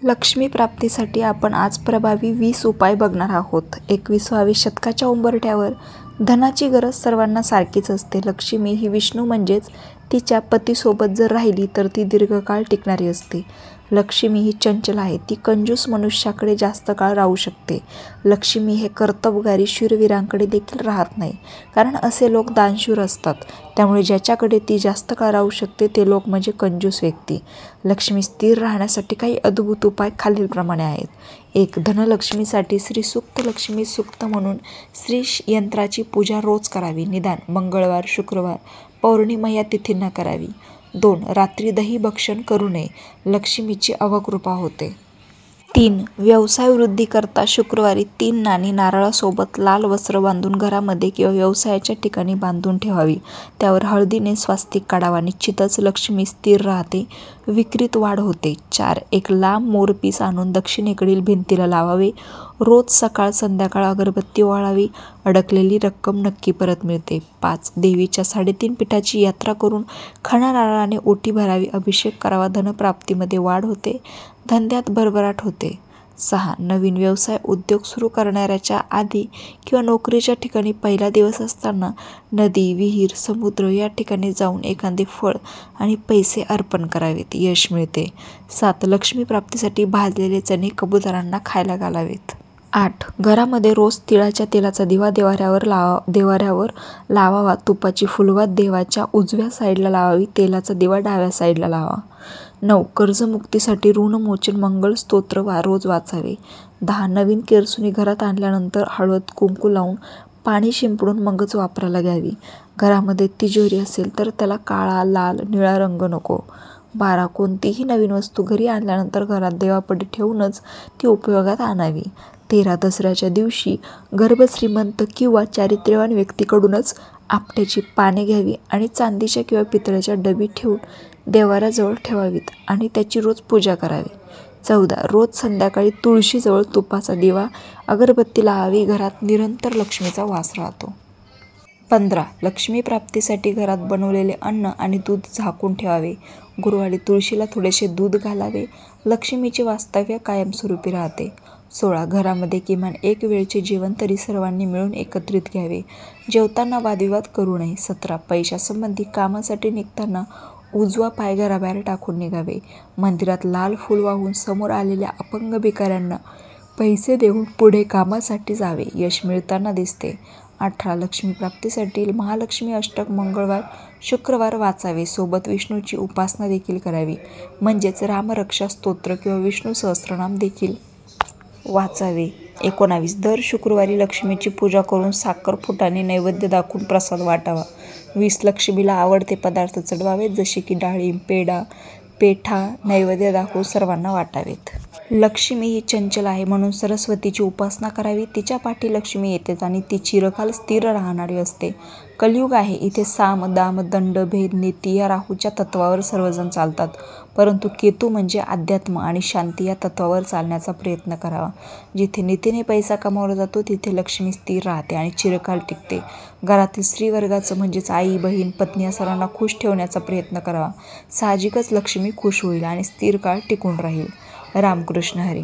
लक्ष्मी प्राप्तीसाठी आपण आज प्रभावी 20 उपाय बघणार आहोत. 21व्या शतकाच्या उंबरठ्यावर धनाची गरज सर्वांना सारखीच असते. लक्ष्मी ही विष्णू म्हणजेच तिच्या पतीसोबत जर राहिली तर ती दीर्घकाळ टिकणारी असते. लक्ष्मी ही चंचल आहे. ती कंजूस मनुष्याकडे जास्त काळ राहू शकते. लक्ष्मी हे कर्तबगारी शूरवीरांकडे देखील राहत नाही, कारण असे लोक दानशूर असतात. त्यामुळे ज्याच्याकडे ती जास्त काळ राहू शकते ते लोक म्हणजे कंजूस व्यक्ती. लक्ष्मी स्थिर राहण्यासाठी काही अद्भुत उपाय खालीलप्रमाणे आहेत. 1. धनलक्ष्मीसाठी श्रीसूक्त. लक्ष्मी सूक्त म्हणून श्री यंत्राची पूजा रोज करावी. निदान मंगळवार, शुक्रवार, पौर्णिमा या तिथींना करावी. 2. रात्री दही भक्षण करू नये. लक्ष्मीची अवकृपा होते. 3. व्यवसाय वृद्धीकरता शुक्रवारी 3 नाणी नारळासोबत लाल वस्त्र बांधून घरामध्ये किंवा व्यवसायाच्या ठिकाणी बांधून ठेवावी. त्यावर हळदीने स्वास्तिक काढावा. निश्चितच लक्ष्मी स्थिर राहते, विक्रीत वाढ होते. 4. एक लांब मोरपीस आणून दक्षिणेकडील भिंतीला लावावे. रोज सकाळ संध्याकाळ अगरबत्ती ओवाळावी. अडकलेली रक्कम नक्की परत मिळते. 5. देवीच्या 3.5 पीठाची यात्रा करून खणा नारळाने ओटी भरावी. अभिषेक करावा. धनप्राप्तीमध्ये वाढ होते, धंद्यात भरभराट होते. 6. नवीन व्यवसाय उद्योग सुरू करणाऱ्याच्या आधी किंवा नोकरीच्या ठिकाणी पहिला दिवस असताना नदी, विहीर, समुद्र या ठिकाणी जाऊन एखादे फळ आणि पैसे अर्पण करावेत. यश मिळते. 7. लक्ष्मी प्राप्तीसाठी भाजलेले चणे कबूतरांना खायला घालावेत. 8. घरामध्ये रोज तिळाच्या तेलाचा दिवा देवाऱ्यावर लावावा. तुपाची फुलवात देवाच्या उजव्या साईडला लावावी. तेलाचा दिवा डाव्या साईडला लावा. 9. कर्जमुक्तीसाठी ऋणमोचन मंगळ स्तोत्र रोज वाचावे. 10. नवीन केरसुणी घरात आणल्यानंतर हळद कुंकू लावून पाणी शिंपडून मगच वापरायला घ्यावी. घरामध्ये तिजोरी असेल तर त्याला काळा, लाल, निळा रंग नको. 12. कोणतीही नवीन वस्तू घरी आणल्यानंतर घरात देवापुढे ठेवूनच ती उपयोगात आणावी. 13. दसऱ्याच्या दिवशी गर्भश्रीमंत किंवा चारित्र्यवान व्यक्तीकडूनच आपट्याची पाने घ्यावी आणि चांदीच्या किंवा पितळेच्या डबी ठेवून देवाऱ्याजवळ ठेवावीत आणि त्याची रोज पूजा करावी. 14. रोज संध्याकाळी तुळशीजवळ तुपाचा दिवा, अगरबत्ती लावावी. घरात निरंतर लक्ष्मीचा वास राहतो. 15. लक्ष्मी प्राप्तीसाठी घरात बनवलेले अन्न आणि दूध झाकून ठेवावे. गुरुवारी तुळशीला थोडेसे दूध घालावे. लक्ष्मीचे वास्तव्य कायमस्वरूपी राहते. 16. घरामध्ये किमान एक वेळचे जेवण तरी सर्वांनी मिळून एकत्रित घ्यावे. जेवताना वादविवाद करू नये. 17. पैशासंबंधी कामासाठी निघताना उजवा पाय घराबाहेर टाकून निघावे. मंदिरात लाल फूल वाहून समोर आलेल्या अपंग भिकाऱ्यांना पैसे देऊन पुढे कामासाठी जावे. यश मिळताना दिसते. 18. लक्ष्मी प्राप्तीसाठी महालक्ष्मी अष्टक मंगळवार, शुक्रवार वाचावे. सोबत विष्णूची उपासना देखील करावी, म्हणजेच रामरक्षा स्तोत्र किंवा विष्णू सहस्त्रनाम देखील वाचावे. 19. दर शुक्रवारी लक्ष्मीची पूजा करून साखर फुटाणे नैवेद्य दाखवून प्रसाद वाटावा. 20. लक्ष्मीला आवडते पदार्थ चढवावेत, जसे की डाळिंब, पेढा, पेठा नैवेद्य दाखवून सर्वांना वाटावेत. लक्ष्मी ही चंचल आहे म्हणून सरस्वतीची उपासना करावी. तिच्या पाठी लक्ष्मी येतेच आणि ती चिरकाल स्थिर राहणारी असते. कलियुग आहे. इथे साम, दाम, दंड, भेद, नीती या राहूच्या तत्वावर सर्वजण चालतात, परंतु केतू म्हणजे अध्यात्म आणि शांती या तत्वावर चालण्याचा प्रयत्न करावा. जिथे नीतीने पैसा कमावला जातो तिथे लक्ष्मी स्थिर राहते आणि चिरकाल टिकते. घरातील स्त्रीवर्गाचं म्हणजेच आई, बहीण, पत्नी या सर्वांना खुश ठेवण्याचा प्रयत्न करावा. साहजिकच लक्ष्मी खुश होईल आणि स्थिर काळ टिकून राहील. रामकृष्ण हरी.